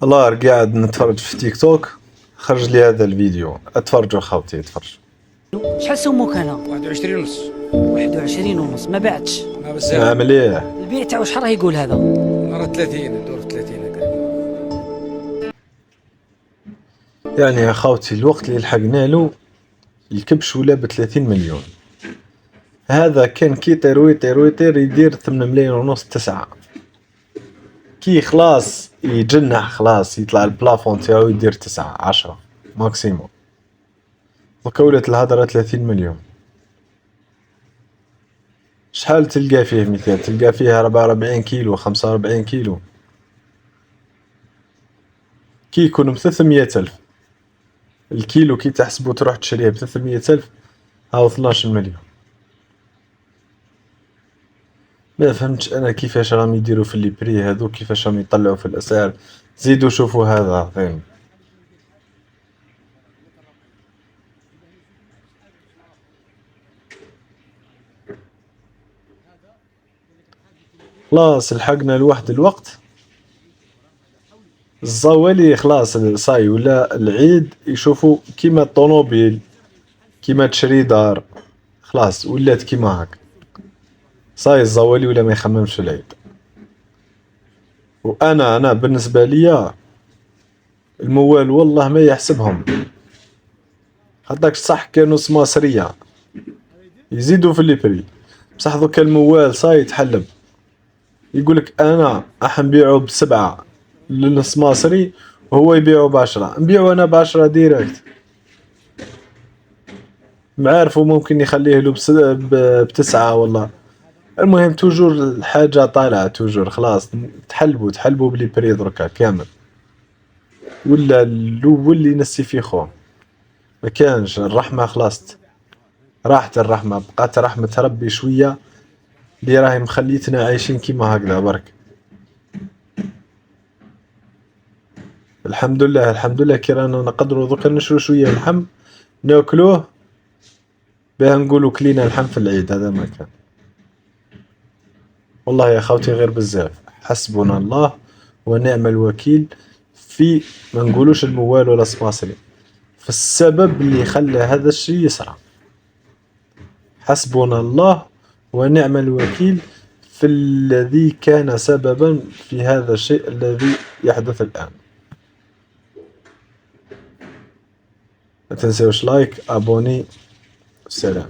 الله قاعد نتفرج في تيك توك، خرج لي هذا الفيديو. اتفرجوا خاوتي اتفرج. شحال سموك هنا؟ 21 ونص. 21 ونص ما بعتش. ما بزاف. نعمل ايه؟ البيع تاعو شحال راه يقول هذا؟ مرة 30 ندور في 30 هكا. يعني يا خاوتي الوقت اللي لحقنا له الكبش ولا ب30 مليون. هذا كان كي يطير يدير 8 ملايين ونص 9. كي خلاص يجنح خلاص يطلع البلافون تاعو يدير 9 10 ماكسيموم. دوكا ولات الهضرة 30 مليون. شحال تلقى فيه مثال؟ تلقى فيه 44 كيلو 45 كيلو. كي يكون ب300,000 الكيلو، كي تحسبو تروح تشريه ب300,000 هاو 12 مليون. ما فهمتش انا كيفاش راهم يديروا في لي بري هذو، كيفاش راهم يطلعوا في الاسعار. زيدوا شوفوا هذا عظيم. خلاص لحقنا لواحد الوقت الزوالي خلاص صاي ولا العيد يشوفوا كيما الطوموبيل، كيما تشري دار، خلاص ولات كيما هاك. صاي الزوالي ولا ما يخممش في العيد. وانا بالنسبه ليا الموال والله ما يحسبهم. هذاك صح كانوا سماسريه يزيدوا في لي بري، بصح دوكا الموال صاي يتحلب. يقولك انا راح نبيعو ب7 للسماسري وهو يبيعو ب10، نبيعو انا ب10 ديريكت. معارفو ممكن يخليه له ب9 والله. المهم توجور الحاجة طالعة توجور. خلاص تحلبوا بلي بري دركا كامل. ولا الاول اللي نسي فيه خوه ما كانش الرحمة. خلاص راحت الرحمة، بقات رحمة ربي شوية اللي راهي مخليتنا عايشين كيما هكذا برك. الحمد لله الحمد لله كي رانا نقدروا دوكا نشرو شوية لحم ناكلوه باه نقولوا كلينا الحم في العيد. هذا ما كان. والله يا خوتي غير بزاف. حسبنا الله ونعم الوكيل في ما نقولوش الموال ولا سباسري، في السبب اللي خلى هذا الشيء يصرى. حسبنا الله ونعم الوكيل في الذي كان سببا في هذا الشيء الذي يحدث الآن. ما تنسوش لايك ابوني. سلام.